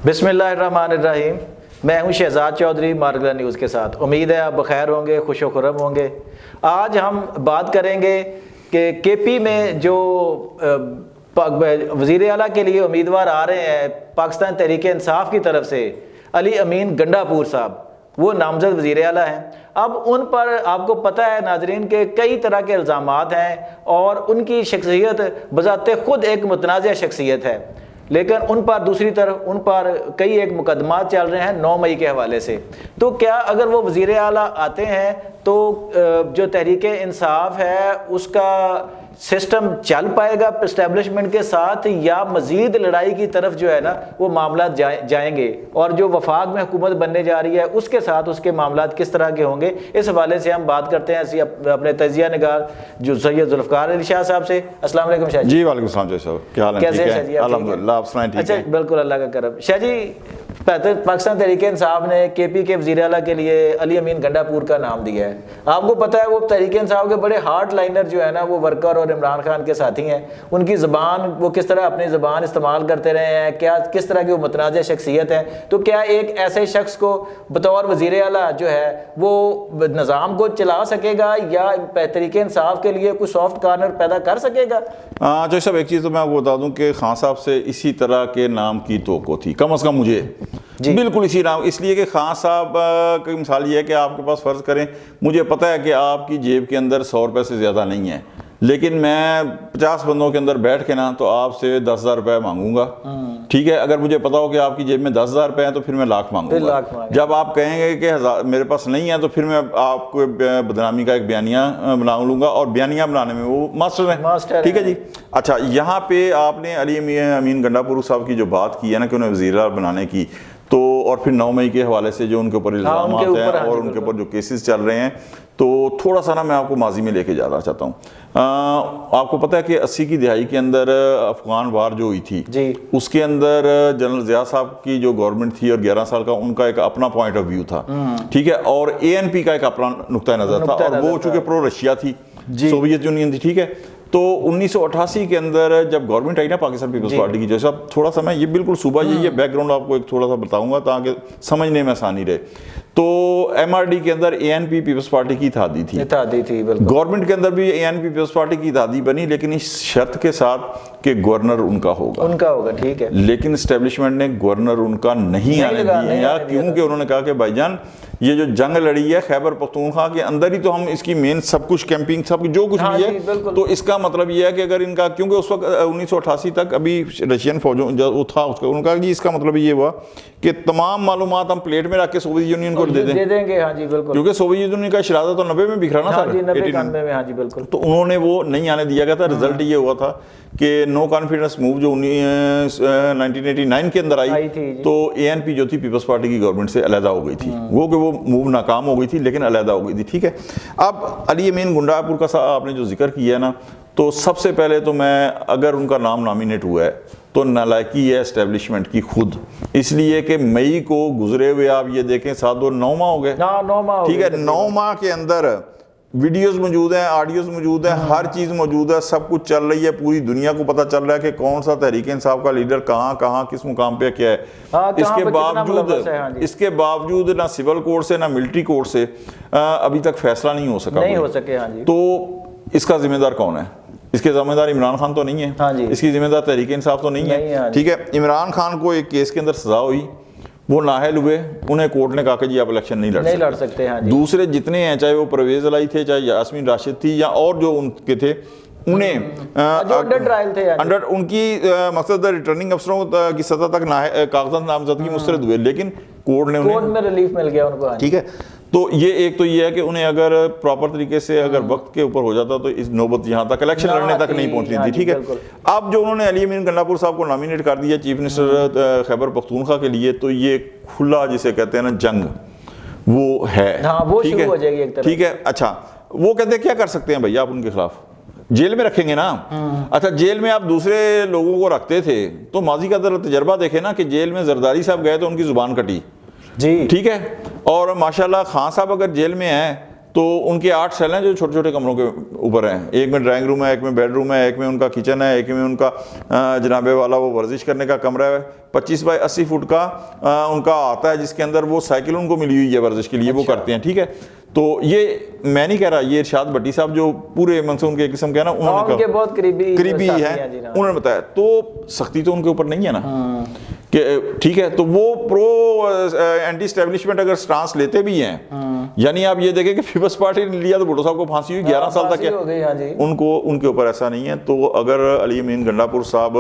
बिस्मिल्लाहिर्रहमानिर्रहीम। मैं हूं शहजाद चौधरी मारगला न्यूज़ के साथ। उम्मीद है आप बखैर होंगे, खुशो खुर्रम होंगे। आज हम बात करेंगे कि केपी में जो वज़ीर आला के लिए उम्मीदवार आ रहे हैं पाकिस्तान तहरीक इंसाफ की तरफ से, अली अमीन गंडापुर साहब, वो नामजद वज़ीर आला हैं। अब उन पर आपको पता है नाजरीन के कई तरह के इल्ज़ामात हैं और उनकी शख्सियत बज़ाते ख़ुद एक मुतनाज़ शख्सियत है, लेकिन उन पर दूसरी तरफ उन पर कई एक मुकदमात चल रहे हैं 9 मई के हवाले से। तो क्या अगर वो वज़ीर आला आते हैं तो जो तहरीक इंसाफ है उसका सिस्टम चल पाएगा इस्टेब्लिशमेंट के साथ, या मज़ीद लड़ाई की तरफ जो है ना वो मामला जाएंगे, और जो वफाक में हुकूमत बनने जा रही है उसके साथ उसके मामला किस तरह के होंगे, इस हवाले से हम बात करते हैं ऐसी अपने तजिया निगार जो सैयद जुल्फ़िकार अली शाह साहब से। अस्सलाम वालेकुम शाह जी। वालेकुम सलाम साहब, क्या हाल है? कैसे हैं जी? अल्हम्दुलिल्लाह, आप सुनाएं? ठीक अच्छा, बिल्कुल अल्लाह का करम। शाह जी, पाकिस्तान तहरीक इंसाफ ने केपी के वज़ीर आला के लिए अली अमीन गंडापुर का नाम दिया है। आपको पता है वो तहरीक इंसाफ के बड़े हार्ड लाइनर जो है ना वो वर्कर और इमरान खान के साथी हैं। उनकी ज़बान, वो किस तरह अपनी ज़बान इस्तेमाल करते रहे हैं, क्या किस तरह की वो मुतनाज़ शख्सियत है। तो क्या एक ऐसे शख्स को बतौर वज़ीर आला जो है वो निज़ाम को चला सकेगा या तहरीक इंसाफ के लिए कुछ सॉफ्ट कॉर्नर पैदा कर सकेगा? जो सब एक चीज़ तो मैं आपको बता दूं कि खान साहब से इसी तरह के नाम की तवक्को थी, कम से कम मुझे बिल्कुल इसी नाम। इसलिए कि खान साहब की मिसाल ये है कि आपके पास फ़र्ज़ करें, मुझे पता है कि आपकी जेब के अंदर 100 रुपये से ज़्यादा नहीं है, लेकिन मैं 50 बंदों के अंदर बैठ के ना तो आपसे 10,000 रुपये मांगूंगा। ठीक है, अगर मुझे पता हो कि आपकी जेब में 10,000 रुपये हैं तो फिर मैं लाख मांगूंगा। जब आप कहेंगे कि मेरे पास नहीं है तो फिर मैं आपको बदनामी का एक बयानिया बना लूँगा, और बयानिया बनाने में वो मास्टर है। ठीक है जी। अच्छा, यहाँ पे आपने अली अमीन गंडापुर साहब की जो बात की है ना कि उन्हें वज़ीर आला बनाने की, तो और फिर 9 मई के हवाले से जो उनके ऊपर इल्ज़ाम आते हैं और उनके ऊपर जो केसेस चल रहे हैं, तो थोड़ा सा ना मैं आपको माजी में लेके जाना चाहता हूँ। आपको पता है कि 80 की दहाई के अंदर अफगान वार जो हुई थी जी, उसके अंदर जनरल ज़िया साहब की जो गवर्नमेंट थी और 11 साल का उनका एक अपना पॉइंट ऑफ व्यू था। ठीक है, और ANP का एक अपना नुक्ता नज़र था, और वो चूँकि प्रो रशिया थी, सोवियत यूनियन थी। ठीक है, तो 1988 के अंदर जब गवर्नमेंट आई ना पाकिस्तान पीपल्स पार्टी की, जैसे अब थोड़ा सा मैं ये बिल्कुल सुबह ये बैकग्राउंड आपको एक थोड़ा सा बताऊंगा ताकि समझने में आसानी रहे। तो MRD के अंदर ANP पीपल्स पार्टी की इत्तेहादी थी। गवर्नमेंट के अंदर भी ANP पीपल्स पार्टी की इत्तेहादी बनी, लेकिन इस शर्त के साथ कि गवर्नर उनका होगा। ठीक है, लेकिन एस्टेब्लिशमेंट ने गवर्नर उनका नहीं आने दिया, क्योंकि उन्होंने कहा कि भाईजान ये जो जंग लड़ी है खैबर पख्तूनख्वा के अंदर ही तो हम इसकी मेन सब कुछ कैंपिंग सब जो कुछ भी है, तो इसका मतलब ये है कि अगर इनका, क्योंकि उस वक्त 1988 तक अभी रशियन फौजों जो था उसका, उनका जी इसका मतलब ये हुआ कि तमाम मालूमात हम प्लेट में रख के सोवियत यूनियन को दे देंगे। हाँ जी, बिल्कुल, क्योंकि सोवियत यूनियन का शराधा तो 90 में बिखरा ना था, 89 में। हाँ जी, बिल्कुल। तो उन्होंने वो नहीं आने दिया गया था। रिजल्ट ये हुआ था कि नो कॉन्फिडेंस मूव जो 1989 के अंदर आई थी, तो ANP जो थी पीपल्स पार्टी की गवर्नमेंट से अलहदा हो गई थी। वो कि वो मूव नाकाम हो गई थी, लेकिन अलहदा हो गई थी। ठीक है, अब अली अमीन गंडापुर का आपने जो जिक्र किया ना, तो सबसे पहले तो मैं, अगर उनका नाम नॉमिनेट हुआ है तो नालायकी है एस्टेब्लिशमेंट की खुद, इसलिए कि मई को गुजरे हुए आप ये देखें 7-9 माह हो गए। ठीक है, 9 माह के अंदर वीडियोस मौजूद हैं, ऑडियोज मौजूद हैं, हर चीज़ मौजूद है, सब कुछ चल रही है, पूरी दुनिया को पता चल रहा है कि कौन सा तहरीक इंसाफ का लीडर कहाँ किस मुकाम पे क्या है। इसके बावजूद ना सिविल कोर्ट से ना मिलिट्री कोर्ट से अभी तक फैसला नहीं हो सका। तो इसका जिम्मेदार कौन है? इसके जिम्मेदार इमरान खान तो नहीं है, इसकी जिम्मेदार तहरीक इंसाफ तो नहीं है। ठीक है, इमरान खान को एक केस के अंदर सजा हुई, वो नाहल हुए, उन्हें कोर्ट ने कहा कि जी आप इलेक्शन नहीं लड़ सकते। दूसरे जितने हैं, चाहे वो परवेज अलाई थे, चाहे यास्मीन राशिद थी, या और जो उनके थे, उन्हें अंडर ट्रायल थे, अंडर उनकी मकसद रिटर्निंग अफसरों की सतह तक कागजात नामजदगी मुस्तरद हुए, लेकिन कोर्ट में रिलीफ मिल गया उनको। ठीक है, तो ये एक तो ये है कि उन्हें अगर प्रॉपर तरीके से अगर वक्त के ऊपर हो जाता तो इस नौबत यहाँ तक इलेक्शन लड़ने तक नहीं पहुंचती थी। ठीक है, अब जो उन्होंने अली अमीन गंडापुर साहब को नॉमिनेट कर दिया चीफ मिनिस्टर खैबर पख्तूनख्वा के लिए, तो ये खुला जिसे कहते हैं ना जंग वो है। ठीक है, अच्छा, वो कहते हैं क्या कर सकते हैं भैया आप उनके खिलाफ? जेल में रखेंगे ना। अच्छा, जेल में आप दूसरे लोगों को रखते थे तो माजी का तजर्बा देखे ना कि जेल में जरदारी साहब गए तो उनकी जुबान कटी जी। ठीक है, और माशाल्लाह खान साहब अगर जेल में हैं तो उनके 8 सेल हैं जो छोटे छोटे कमरों के ऊपर हैं। एक में ड्राइंग रूम है, एक में बेडरूम है, एक में उनका किचन है, एक में उनका जनाबे वाला वो वर्जिश करने का कमरा है। 25 बाई 80 फुट का उनका आता है, जिसके अंदर वो साइकिल उनको मिली हुई है वर्जिश के लिए, वो करते हैं। ठीक है, तो ये मैं नहीं कह रहा, ये इरशाद भट्टी साहब जो पूरे मंसून के किस्म के है ना, उन्होंने बहुत करीबी है, उन्होंने बताया। तो सख्ती तो उनके ऊपर नहीं है ना कि ठीक है, तो वो प्रो एंटी स्टैब्लिशमेंट अगर स्टांस लेते भी हैं, यानी आप ये देखें कि पीपल्स पार्टी ने लिया तो भुट्टो साहब को फांसी हुई 11 साल तक है, उनको उनके ऊपर ऐसा नहीं है। तो अगर अली अमीन गंडापुर साहब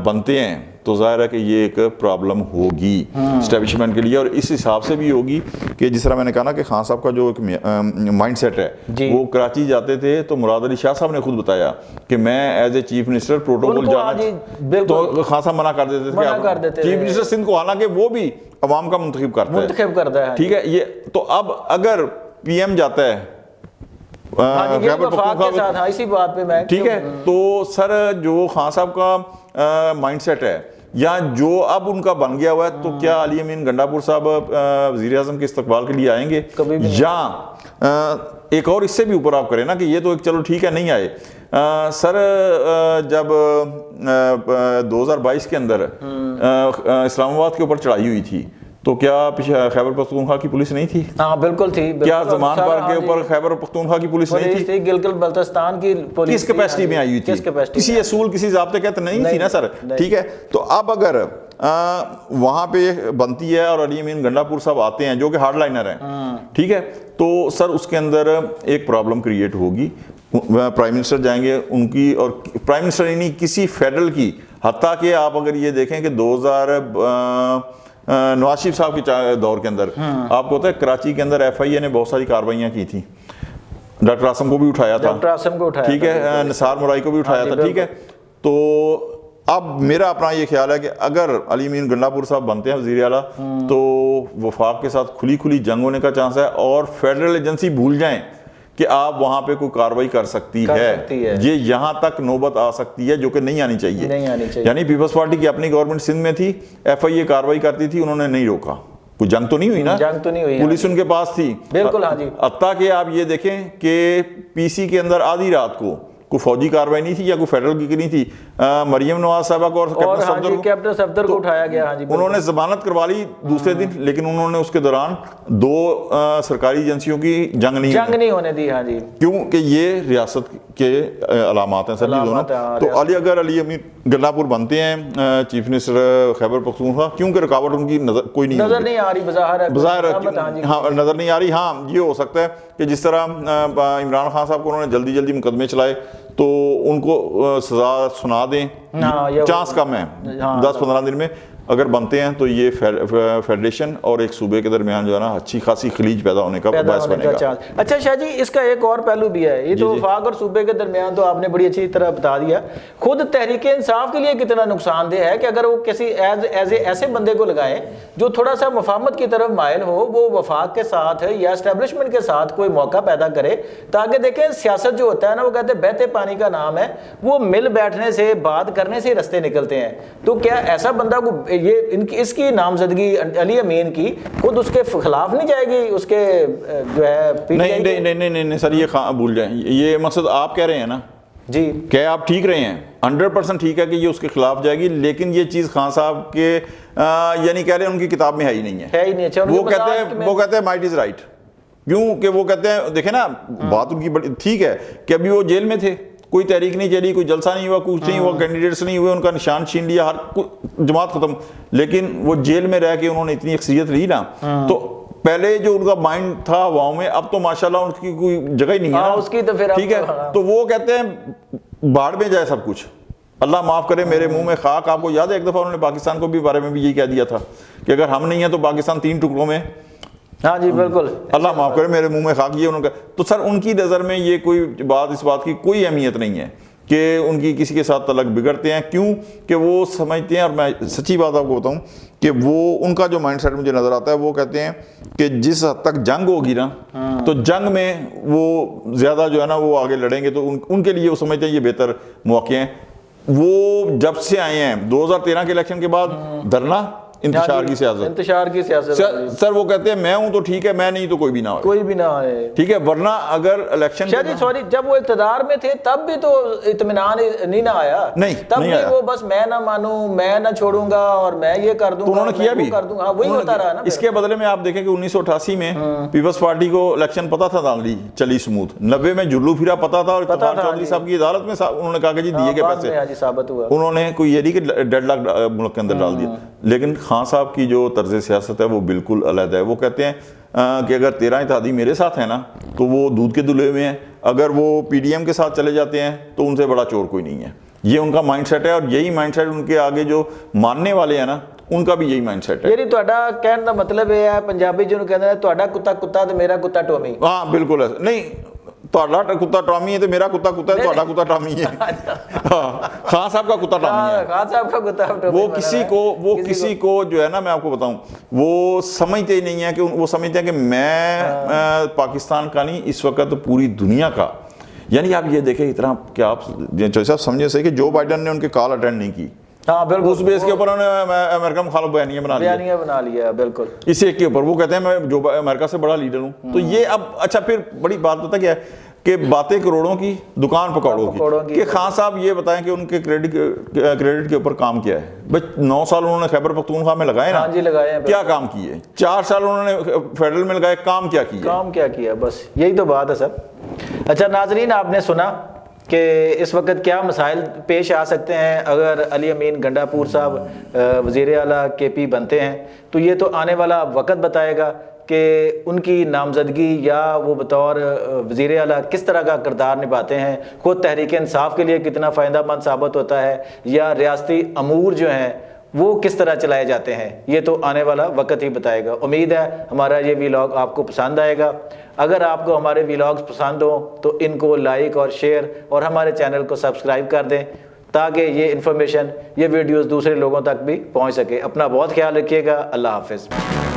बनते हैं तो जाहिर है कि ये एक प्रॉब्लम होगी स्टैब्लिशमेंट के लिए, और इस हिसाब से भी होगी कि जिस तरह मैंने कहा ना कि खान साहब का जो एक माइंड सेट है, वो कराची जाते थे तो मुराद अली शाह साहब ने खुद बताया कि मैं as a chief minister protocol जाना, तो खान साहब मना कर देते थे चीफ मिनिस्टर सिंध को, हालांकि वो भी अवाम का मुंतखब करता है। ठीक है, ये तो अब अगर पीएम जाता है इसी बात पे मैं, ठीक है, तो सर जो खान साहब का माइंडसेट है या जो अब उनका बन गया हुआ है, तो क्या अली अमीन गंडापुर साहब वज़ीर आज़म के इस्तकबाल के लिए आएंगे, या एक और इससे भी ऊपर आप करें ना कि ये तो एक चलो ठीक है नहीं आए, सर जब 2022 के अंदर इस्लामाबाद के ऊपर चढ़ाई हुई थी, तो क्या खैबर पख्तूनख्वा की पुलिस नहीं थी? हाँ बिल्कुल थी। क्या जमान पार के ऊपर खैबर पख्तूनख्वा की पुलिस नहीं थी? गिलगित बल्तिस्तान की पुलिस किस कैपेसिटी में आई हुई थी? किसी असूल किसी ज़ाब्ते के तहत नहीं थी ना सर। ठीक है, तो अब अगर वहां पे बनती है और अली अमीन गंडापुर साहब आते हैं जो कि हार्डलाइनर हैं, ठीक है, तो सर उसके अंदर एक प्रॉब्लम क्रिएट होगी। प्राइम मिनिस्टर जाएंगे उनकी, और प्राइम मिनिस्टर ही नहीं किसी फेडरल की, हत्ता कि आप अगर ये देखें कि 2000 नवाज शरीफ साहब के दौर के अंदर आपको पता है कराची के अंदर FIA ने बहुत सारी कार्रवाइयां की थी, डॉक्टर आसम को भी उठाया था, ठीक है, निसार मुराई को भी उठाया था। ठीक है, तो अब मेरा अपना ये ख्याल है कि अगर अली अमीन गंडापुर साहब बनते हैं वज़ीर आला, तो वफाक के साथ खुली खुली जंग होने का चांस है, और फेडरल एजेंसी भूल जाएं कि आप वहां पे कोई कार्रवाई कर सकती है। ये यहां तक नौबत आ सकती है जो कि नहीं आनी चाहिए। यानी पीपल्स पार्टी की अपनी गवर्नमेंट सिंध में थी, FIA कार्रवाई करती थी, उन्होंने नहीं रोका, कोई जंग तो नहीं हुई ना, जंग तो नहीं हुई, पुलिस उनके पास थी बिल्कुल। हाँ जी, अत्ता के आप ये देखें कि PC के अंदर आधी रात को कोई फौजी कार्रवाई नहीं थी या कोई फेडरल की नहीं थी, मरियम नवाज साहबा को और कैप्टन सफदर को उठाया गया। हाँ जी, उन्होंने जमानत करवा ली दूसरे दिन, लेकिन उन्होंने उसके दौरान 2 सरकारी एजेंसियों की जंग नहीं होने दी। हाँ जी, क्योंकि ये रियासत के अलामात हैं सर जी दोनों। तो अगर अली अमीन गंडापुर बनते हैं चीफ मिनिस्टर खैबर पख्तूनख्वा, क्योंकि रुकावट उनकी कोई नजर नहीं आ रही, बाज़ाहिर हाँ नजर नहीं आ रही। हाँ ये हो सकता है कि जिस तरह इमरान खान साहब को उन्होंने जल्दी जल्दी मुकदमे चलाए तो उनको सजा सुना दें, चांस कम है 10-15 दिन में अगर बनते हैं, तो ये फेडरेशन और एक सूबे के दरमियान जो है ना अच्छी खासी खलीज पैदा होने का बायस बनेगा। अच्छा शाह जी, इसका एक और पहलू भी है, ये तो वफाक और सूबे के दरमियान तो आपने बड़ी अच्छी तरह बता दिया। खुद तहरीक इंसाफ के लिए कितना नुकसानदेह है कि अगर वो किसी ऐसे बंदे को लगाएं जो थोड़ा सा मुफाहमत की तरफ मायल हो, वो वफाक के साथ या एस्टेब्लिशमेंट के साथ कोई मौका पैदा करे, ताकि देखें सियासत जो होता है ना, वो कहते हैं बहते पानी का नाम है, वो मिल बैठने से बात करने से रास्ते निकलते हैं। तो क्या ऐसा बंदा को ये इसकी नामजदगी अली अमीन की खुद उसके खिलाफ नहीं जाएगी, उसके जो है नहीं सर, ये भूल जाए, ये मकसद आप कह रहे हैं ना जी, क्या आप ठीक रहे हैं 100% ठीक है कि ये उसके खिलाफ जाएगी, लेकिन ये चीज खान साहब के यानी कह रहे हैं उनकी किताब में है ही नहीं है। अच्छा, वो कहते हैं माइट इज राइट, क्योंकि वो कहते हैं देखे ना बात उनकी बड़ी ठीक है कि अभी वो जेल में थे, कोई तहरीक नहीं चली, कोई जलसा नहीं हुआ, कुछ नहीं हुआ, कैंडिडेट्स नहीं हुए, उनका निशान छीन लिया, हर जमात खत्म, लेकिन वो जेल में रह के उन्होंने इतनी अक्सरियत ली ना, तो पहले जो उनका माइंड था हवाओं में, अब तो माशाल्लाह उनकी कोई जगह ही नहीं है ना उसकी, तो फिर ठीक है, तो वो कहते हैं बाढ़ में जाए सब कुछ, अल्लाह माफ करे मेरे मुंह में खाक। आपको याद है एक दफा उन्होंने पाकिस्तान को भी बारे में भी यही कह दिया था कि अगर हम नहीं है तो पाकिस्तान 3 टुकड़ों में। हाँ जी बिल्कुल, अल्लाह माफ करे मेरे मुंह में खाक, ये उनका। तो सर उनकी नज़र में ये कोई बात, इस बात की कोई अहमियत नहीं है कि उनकी किसी के साथ तलक बिगड़ते हैं, क्यों कि वो समझते हैं, और मैं सच्ची बात आपको बताऊं कि वो उनका जो माइंडसेट मुझे नज़र आता है, वो कहते हैं कि जिस हद तक जंग होगी ना, तो जंग में वो ज़्यादा जो है ना वो आगे लड़ेंगे, तो उनके लिए वो समझते हैं ये बेहतर मौके हैं। वो जब से आए हैं 2013 के इलेक्शन के बाद धरना इंतशार की सियासत। इंतशार की सियासत सर वो कहते हैं मैं हूं तो ठीक है, मैं नहीं तो कोई भी ना हो, कोई भी ना आए, ठीक है। वरना अगर इलेक्शन सॉरी जब वो इक़्तिदार में थे तब भी तो इत्मीनान नहीं ना आया, नहीं तब नहीं भी आया। वो बस मैं ना मानूं, मैं ना छोड़ूंगा और मैं ये कर दूंगा, तो उन्होंने किया भी कर दूंगा, वही होता रहा ना। इसके बदले में आप देखें कि 1988 में पीपल्स पार्टी को इलेक्शन पता था, दांगली चली स्मूथ। 90 में जुल्लू फिरा पता था, और इत्तेफाक चौधरी साहब की अदालत में उन्होंने कहा कि जी दिए के पैसे साबित हुआ, उन्होंने कोई ये नहीं कि डेडलॉक मुल्क के अंदर डाल दिया। लेकिन खान साहब की जो तर्ज सियासत है वो बिल्कुल अलग है। वो कहते हैं कि अगर 13 इत्तेहादी मेरे साथ है ना तो वो दूध के दुल्हे में है, अगर वो पीडीएम के साथ चले जाते हैं तो उनसे बड़ा चोर कोई नहीं है। ये उनका माइंडसेट है, और यही माइंडसेट उनके आगे जो मानने वाले हैं ना उनका भी यही माइंडसेट है। यानी ਤੁਹਾਡਾ ਕਹਿਣ ਦਾ ਮਤਲਬ ਇਹ ਹੈ, ਪੰਜਾਬੀ ਜਿਹਨੂੰ ਕਹਿੰਦੇ ਨੇ ਤੁਹਾਡਾ ਕੁੱਤਾ ਕੁੱਤਾ ਤੇ ਮੇਰਾ ਕੁੱਤਾ ਟੋਮੀ। हाँ बिल्कुल ऐसा नहीं, ਤੁਹਾਡਾ कुत्ता टॉमी है तो मेरा कुत्ता कुत्ता है, ਤੁਹਾਡਾ कुत्ता टॉमी है। हाँ, खान साहब का कुत्ता टॉमी है। खान साहब का कुत्ता टोमी। वो किसी को जो है ना, मैं आपको बताऊं, वो समझते ही नहीं है कि वो समझते हैं कि मैं पाकिस्तान का नहीं, इस वक्त पूरी दुनिया का। यानी आप ये देखें इतना कि आप जैसा समझे सही कि जो बाइडन ने उनके कॉल अटेंड नहीं की, हाँ बिल्कुल, उस बेस के ऊपर उन्होंने अमेरिका में खाली बयानियां बना लिया बिल्कुल इस एक के ऊपर। वो कहते हैं मैं जो अमेरिका से बड़ा लीडर हूं। तो ये अब अच्छा, फिर बड़ी बात पता क्या है कि बातें करोड़ों की, दुकान पकौड़ों की। कि खान साहब ये बताएं कि उनके क्रेडिट के ऊपर काम किया है। बस 9 साल उन्होंने खैबर पख्तूनख्वा में लगाए ना। हाँ जी, लगाए हैं। क्या काम किए? 4 साल उन्होंने फेडरल में लगाए, काम क्या किया? बस यही तो बात है सर। अच्छा नाजरीन, आपने सुना कि इस वक्त क्या मसाइल पेश आ सकते हैं अगर अली अमीन गंडापुर साहब वज़ीर आला KP बनते हैं। तो ये तो आने वाला वक्त बताएगा कि उनकी नामजदगी या वो बतौर वज़ीर आला किस तरह का किरदार निभाते हैं, खुद तहरीक इंसाफ के लिए कितना फ़ायदेमंद साबित होता है, या रियासती अमूर जो हैं वो किस तरह चलाए जाते हैं। ये तो आने वाला वक्त ही बताएगा। उम्मीद है हमारा ये व्लॉग आपको पसंद आएगा। अगर आपको हमारे व्लॉग्स पसंद हो तो इनको लाइक और शेयर और हमारे चैनल को सब्सक्राइब कर दें, ताकि ये इन्फॉर्मेशन, ये वीडियोस दूसरे लोगों तक भी पहुंच सके। अपना बहुत ख्याल रखिएगा। अल्लाह हाफिज़।